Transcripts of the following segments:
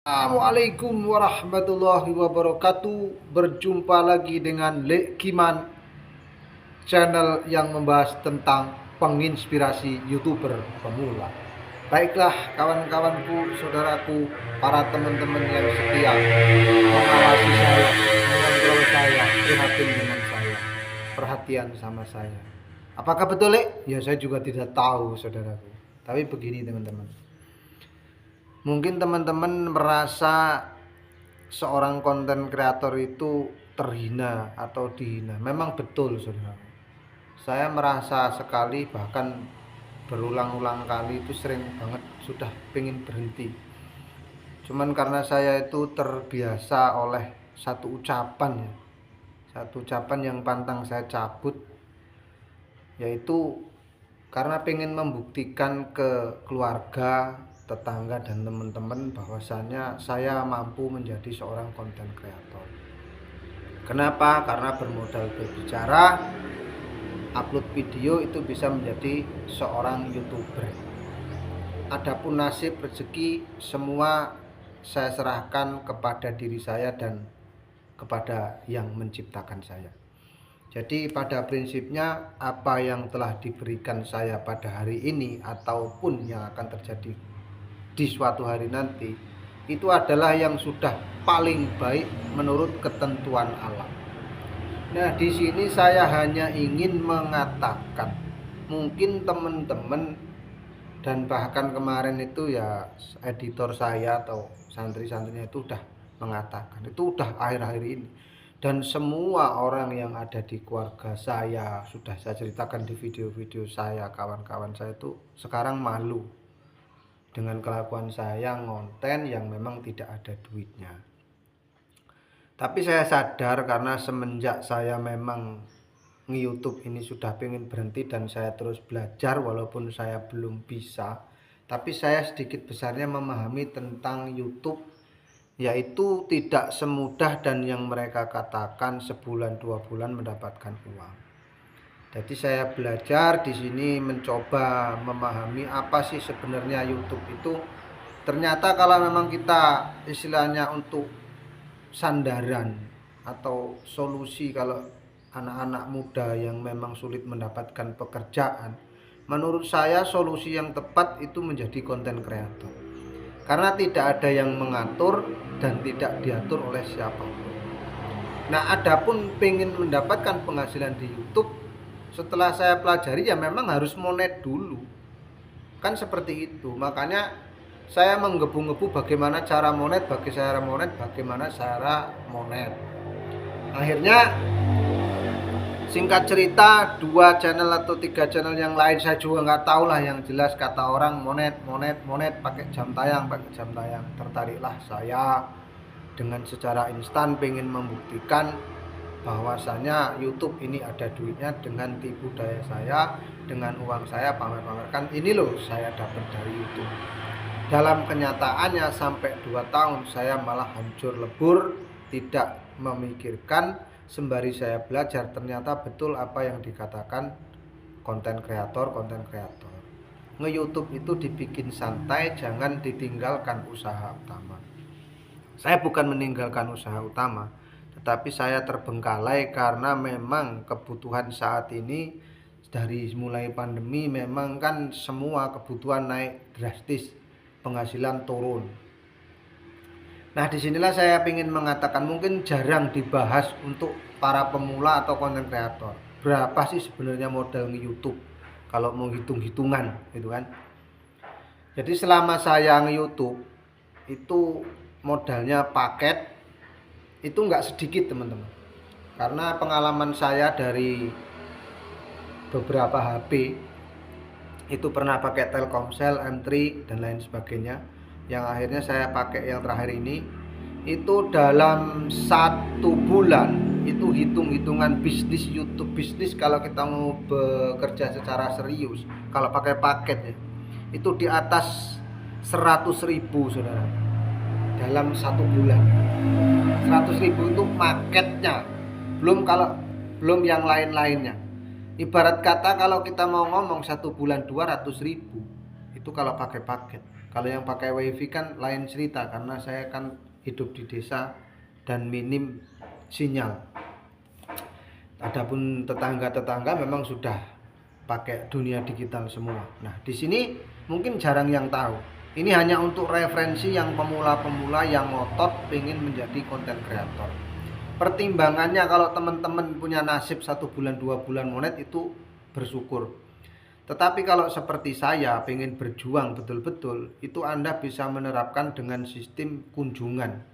Assalamualaikum warahmatullahi wabarakatuh. Berjumpa lagi dengan Lek Kiman, channel yang membahas tentang penginspirasi YouTuber pemula. Baiklah kawan-kawanku, saudaraku, para teman-teman yang setia mengawasi saya, mengontrol saya, prihatin dengan saya, perhatian sama saya. Apakah betul, Lek? Ya saya juga tidak tahu, saudaraku. Tapi begini teman-teman. Mungkin teman-teman merasa seorang konten kreator itu terhina atau dihina. Memang betul, saudara. Saya merasa sekali, bahkan berulang-ulang kali itu sering banget sudah pengen berhenti. Cuman karena saya itu terbiasa oleh satu ucapan ya. Satu ucapan yang pantang saya cabut, yaitu karena pengen membuktikan ke keluarga, tetangga dan teman-teman bahwasannya saya mampu menjadi seorang konten kreator. Kenapa? Karena bermodal berbicara, upload video itu bisa menjadi seorang YouTuber. Adapun nasib rezeki semua saya serahkan kepada diri saya dan kepada yang menciptakan saya. Jadi pada prinsipnya apa yang telah diberikan saya pada hari ini ataupun yang akan terjadi di suatu hari nanti itu adalah yang sudah paling baik menurut ketentuan alam. Nah, di sini saya hanya ingin mengatakan, mungkin teman-teman dan bahkan kemarin itu ya editor saya atau santri-santrinya itu udah mengatakan, itu udah akhir-akhir ini. Dan semua orang yang ada di keluarga saya, sudah saya ceritakan di video-video saya, kawan-kawan saya itu sekarang malu dengan kelakuan saya ngonten yang memang tidak ada duitnya. Tapi saya sadar karena semenjak saya memang nge-YouTube ini sudah pengen berhenti dan saya terus belajar walaupun saya belum bisa, tapi saya sedikit besarnya memahami tentang YouTube, yaitu tidak semudah dan yang mereka katakan sebulan 2 bulan mendapatkan uang. Jadi saya belajar di sini mencoba memahami apa sih sebenarnya YouTube itu. Ternyata kalau memang kita istilahnya untuk sandaran atau solusi kalau anak-anak muda yang memang sulit mendapatkan pekerjaan, menurut saya solusi yang tepat itu menjadi konten kreator. Karena tidak ada yang mengatur dan tidak diatur oleh siapapun. Nah, adapun pengen mendapatkan penghasilan di YouTube, setelah saya pelajari ya memang harus monet dulu. Kan seperti itu. Makanya saya menggebu-gebu bagaimana cara monet, bagaimana cara monet. Akhirnya singkat cerita 2 channel atau 3 channel yang lain saya juga nggak tahu lah, yang jelas kata orang monet pakai jam tayang. Tertariklah saya dengan secara instan pengen membuktikan bahwasanya YouTube ini ada duitnya dengan tipu daya saya, dengan uang saya pamer-pamerkan ini loh saya dapat dari YouTube. Dalam kenyataannya sampai 2 tahun saya malah hancur lebur, tidak memikirkan, sembari saya belajar ternyata betul apa yang dikatakan konten kreator. Nge-YouTube itu dibikin santai, jangan ditinggalkan usaha utama. Saya bukan meninggalkan usaha utama, tetapi saya terbengkalai karena memang kebutuhan saat ini dari mulai pandemi memang kan semua kebutuhan naik drastis, penghasilan turun. Nah, disinilah saya ingin mengatakan mungkin jarang dibahas untuk para pemula atau konten kreator. Berapa sih sebenarnya modal nge-YouTube kalau mau hitung-hitungan gitu kan. Jadi selama saya nge-YouTube itu modalnya paket itu nggak sedikit teman-teman. Karena pengalaman saya dari beberapa HP itu pernah pakai Telkomsel, M3 dan lain sebagainya, yang akhirnya saya pakai yang terakhir ini, itu dalam 1 bulan itu hitung-hitungan bisnis YouTube bisnis kalau kita mau bekerja secara serius kalau pakai paket ya, itu di atas 100.000 saudara, dalam 1 bulan. 100.000 itu paketnya, belum yang lain-lainnya. Ibarat kata kalau kita mau ngomong 1 bulan 200.000 itu kalau pakai paket. Kalau yang pakai wifi kan lain cerita, karena saya kan hidup di desa dan minim sinyal. Adapun tetangga-tetangga memang sudah pakai dunia digital semua. Nah, di sini mungkin jarang yang tahu. Ini hanya untuk referensi yang pemula-pemula yang ngotot pengen menjadi konten kreator. Pertimbangannya kalau teman-teman punya nasib 1 bulan 2 bulan monet itu bersyukur. Tetapi kalau seperti saya pengen berjuang betul-betul, itu Anda bisa menerapkan dengan sistem kunjungan.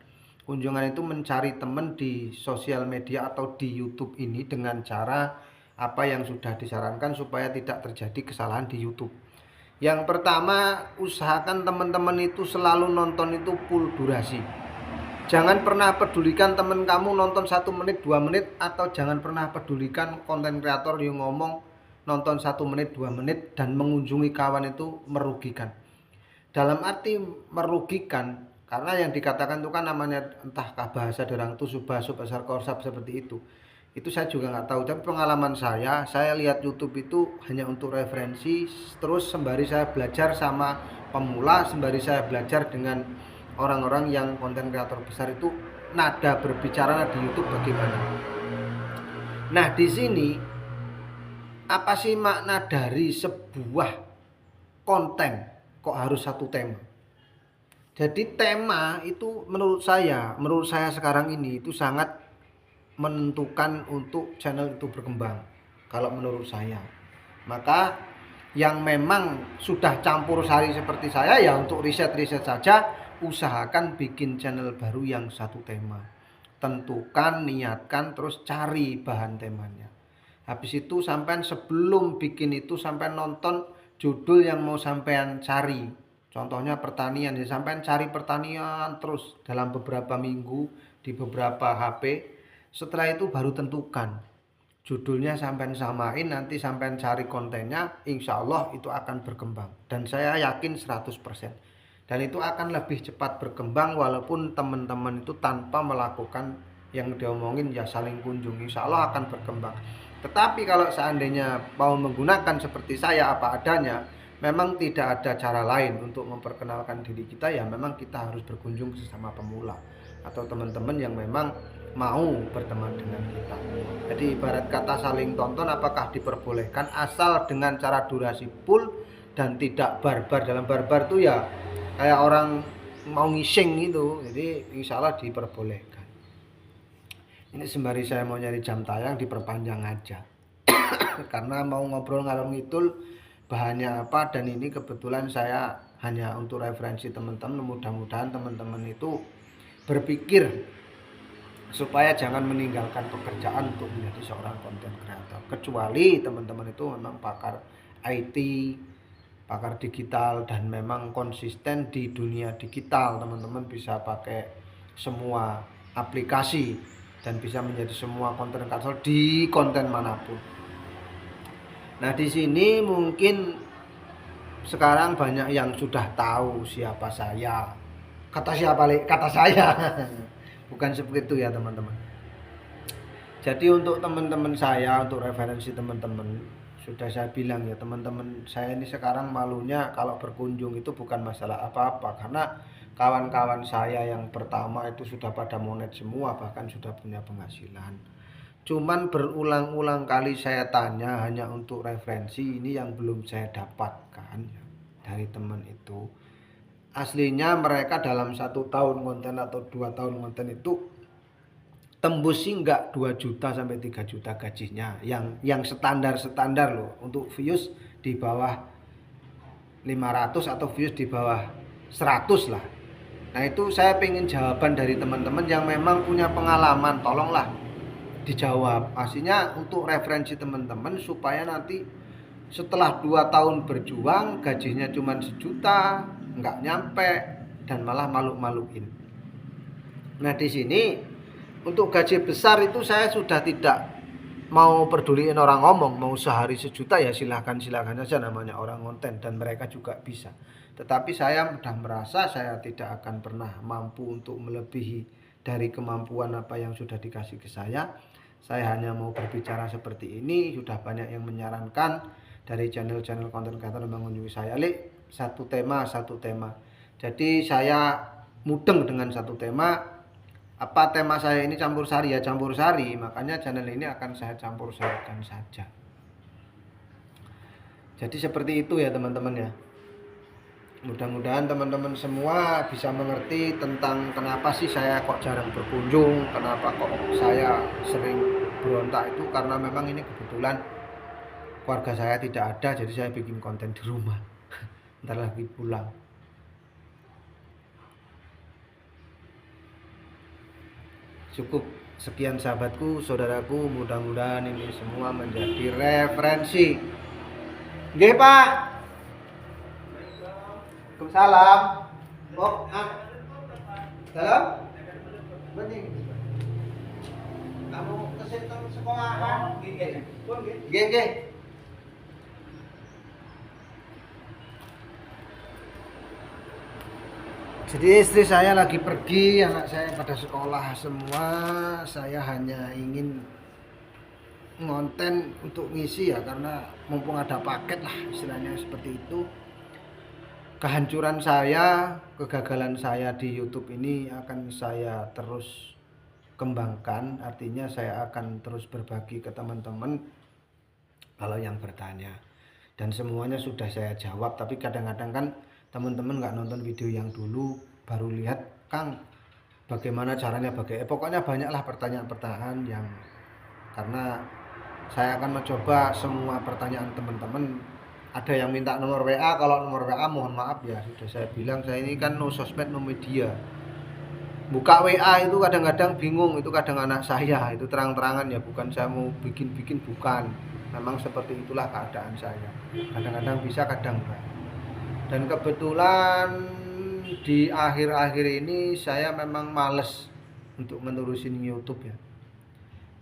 Kunjungan itu mencari teman di sosial media atau di YouTube ini dengan cara apa yang sudah disarankan supaya tidak terjadi kesalahan di YouTube. Yang pertama, usahakan teman-teman itu selalu nonton itu full durasi. Jangan pernah pedulikan teman kamu nonton 1 menit 2 menit, atau jangan pernah pedulikan konten kreator yang ngomong nonton 1 menit 2 menit dan mengunjungi kawan itu merugikan. Dalam arti merugikan, karena yang dikatakan itu kan namanya entahkah bahasa derang itu subasub asar korsab seperti itu. Itu saya juga nggak tahu, tapi pengalaman saya lihat YouTube itu hanya untuk referensi, terus sembari saya belajar sama pemula, sembari saya belajar dengan orang-orang yang konten kreator besar itu nada berbicara di YouTube bagaimana. Nah, di sini apa sih makna dari sebuah konten kok harus satu tema? Jadi tema itu menurut saya sekarang ini itu sangat menentukan untuk channel itu berkembang. Kalau menurut saya, maka yang memang sudah campur sari seperti saya ya untuk riset-riset saja, usahakan bikin channel baru yang satu tema. Tentukan, niatkan, terus cari bahan temanya. Habis itu sampean sebelum bikin itu sampean nonton judul yang mau sampean cari. Contohnya pertanian, ya sampean cari pertanian terus dalam beberapa minggu di beberapa HP. Setelah itu baru tentukan judulnya, sampean samain, nanti sampean cari kontennya, insya Allah itu akan berkembang. Dan saya yakin 100%. Dan itu akan lebih cepat berkembang walaupun teman-teman itu tanpa melakukan yang diomongin ya saling kunjung, insya Allah akan berkembang. Tetapi kalau seandainya mau menggunakan seperti saya apa adanya, memang tidak ada cara lain untuk memperkenalkan diri kita, ya memang kita harus berkunjung sesama pemula atau teman-teman yang memang mau berteman dengan kita. Jadi ibarat kata saling tonton apakah diperbolehkan, asal dengan cara durasi full dan tidak barbar. Dalam barbar tuh ya kayak orang mau ngising gitu, jadi insya Allah diperbolehkan. Ini sembari saya mau nyari jam tayang diperpanjang aja karena mau ngobrol ngalor ngidul bahannya apa, dan ini kebetulan saya hanya untuk referensi teman-teman. Mudah-mudahan teman-teman itu berpikir supaya jangan meninggalkan pekerjaan untuk menjadi seorang konten kreator, kecuali teman-teman itu memang pakar IT, pakar digital, dan memang konsisten di dunia digital. Teman-teman bisa pakai semua aplikasi dan bisa menjadi semua konten kreator di konten manapun. Nah, di sini mungkin sekarang banyak yang sudah tahu siapa saya. Kata siapa, kata saya. Bukan seperti itu ya teman-teman. Jadi untuk teman-teman saya, untuk referensi teman-teman, sudah saya bilang ya teman-teman, saya ini sekarang malunya kalau berkunjung itu bukan masalah apa-apa, karena kawan-kawan saya yang pertama itu sudah pada monet semua, bahkan sudah punya penghasilan. Cuman berulang-ulang kali saya tanya hanya untuk referensi, ini yang belum saya dapatkan ya, dari teman itu. Aslinya mereka dalam 1 tahun konten atau 2 tahun konten itu tembus sih enggak 2 juta sampai 3 juta gajinya. Yang standar loh, untuk views di bawah 500 atau views di bawah 100 lah. Nah itu saya pengen jawaban dari teman-teman yang memang punya pengalaman, tolonglah dijawab. Aslinya untuk referensi teman-teman supaya nanti setelah 2 tahun berjuang gajinya cuma 1 juta, nggak nyampe, dan malah malu-maluin. Nah di sini untuk gaji besar itu saya sudah tidak mau peduliin orang ngomong, mau sehari 1 juta ya silahkan saja, namanya orang konten dan mereka juga bisa. Tetapi saya sudah merasa saya tidak akan pernah mampu untuk melebihi dari kemampuan apa yang sudah dikasih ke saya. Saya hanya mau berbicara seperti ini. Sudah banyak yang menyarankan dari channel-channel konten kreator yang mengunjungi saya, satu tema. Jadi saya mudeng dengan satu tema. Apa tema saya ini campur sari ya, campur sari. Makanya channel ini akan saya campur sarikan saja. Jadi seperti itu ya teman-teman ya. Mudah-mudahan teman-teman semua bisa mengerti tentang kenapa sih saya kok jarang berkunjung, kenapa kok saya sering berontak, itu karena memang ini kebetulan keluarga saya tidak ada, jadi saya bikin konten di rumah. Ntar lagi pulang. Cukup sekian sahabatku, saudaraku, mudah-mudahan ini semua menjadi referensi. Nggih, Pak. Waalaikumsalam. Oh, dalam? Bening. Kamu kesini sekolahan? Nggih, nggih. Jadi istri saya lagi pergi, anak saya pada sekolah semua. Saya hanya ingin ngonten untuk ngisi ya, karena mumpung ada paket lah istilahnya seperti itu. Kehancuran saya, kegagalan saya di YouTube ini akan saya terus kembangkan. Artinya saya akan terus berbagi ke teman-teman kalau yang bertanya. Dan semuanya sudah saya jawab, tapi kadang-kadang kan teman-teman nggak nonton video yang dulu, baru lihat, Kang bagaimana caranya, pokoknya banyaklah pertanyaan-pertanyaan yang, karena saya akan mencoba semua pertanyaan teman-teman. Ada yang minta nomor WA, kalau nomor WA mohon maaf ya, sudah saya bilang saya ini kan no sosmed no media. Buka WA itu kadang-kadang bingung, itu kadang anak saya, itu terang-terangan ya, bukan saya mau bikin-bikin, bukan. Memang seperti itulah keadaan saya, kadang-kadang bisa kadang enggak. Dan kebetulan di akhir-akhir ini saya memang males untuk menerusin YouTube ya.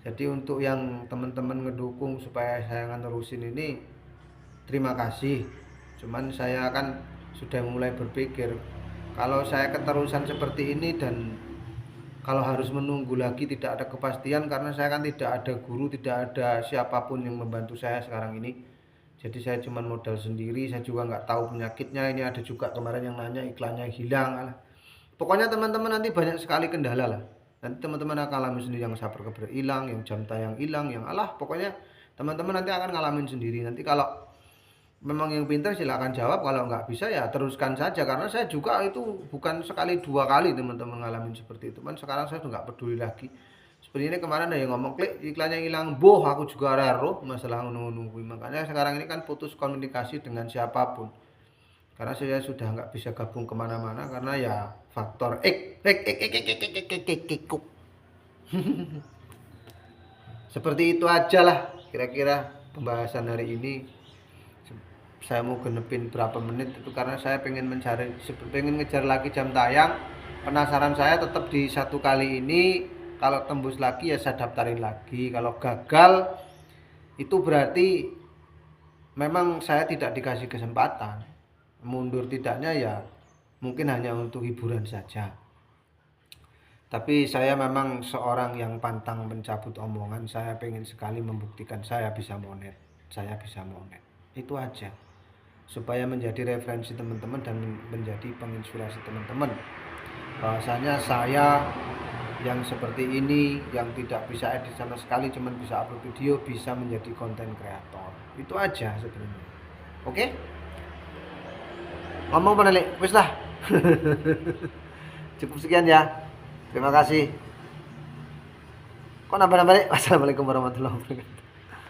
Jadi untuk yang teman-teman ngedukung supaya saya menerusin ini, terima kasih. Cuman saya kan sudah mulai berpikir, kalau saya keterusan seperti ini dan kalau harus menunggu lagi tidak ada kepastian, karena saya kan tidak ada guru, tidak ada siapapun yang membantu saya sekarang ini. Jadi saya cuma modal sendiri, saya juga nggak tahu penyakitnya. Ini ada juga kemarin yang nanya iklannya hilang. Pokoknya teman-teman nanti banyak sekali kendala lah. Nanti teman-teman akan alami sendiri, yang subscriber hilang, yang jam tayang hilang, yang pokoknya teman-teman nanti akan ngalamin sendiri. Nanti kalau memang yang pintar silahkan jawab, kalau nggak bisa ya teruskan saja. Karena saya juga itu bukan sekali dua kali teman-teman ngalamin seperti itu. Kan sekarang saya sudah nggak peduli lagi. Seperti ini kemarin ada yang ngomong, klik iklannya hilang, boh aku juga raro masalah nunggu. Makanya sekarang ini kan putus komunikasi dengan siapapun, karena saya sudah nggak bisa gabung kemana-mana karena ya faktor seperti itu aja lah kira-kira pembahasan hari ini. Saya mau genepin berapa menit itu karena saya pengen ngejar lagi jam tayang. Penasaran saya tetap di satu kali ini. Kalau tembus lagi ya saya daftarin lagi. Kalau gagal itu berarti memang saya tidak dikasih kesempatan. Mundur tidaknya ya mungkin hanya untuk hiburan saja. Tapi saya memang seorang yang pantang mencabut omongan. Saya pengen sekali membuktikan saya bisa monet. Itu aja, supaya menjadi referensi teman-teman dan menjadi penginspirasi teman-teman, bahwasanya saya yang seperti ini, yang tidak bisa edit sama sekali, cuman bisa upload video, bisa menjadi konten kreator. Itu aja sebenarnya. Oke? Ngomong penelek, wis lah. Cukup sekian ya. Terima kasih. Kok nambah-nambah? Wassalamualaikum warahmatullahi wabarakatuh.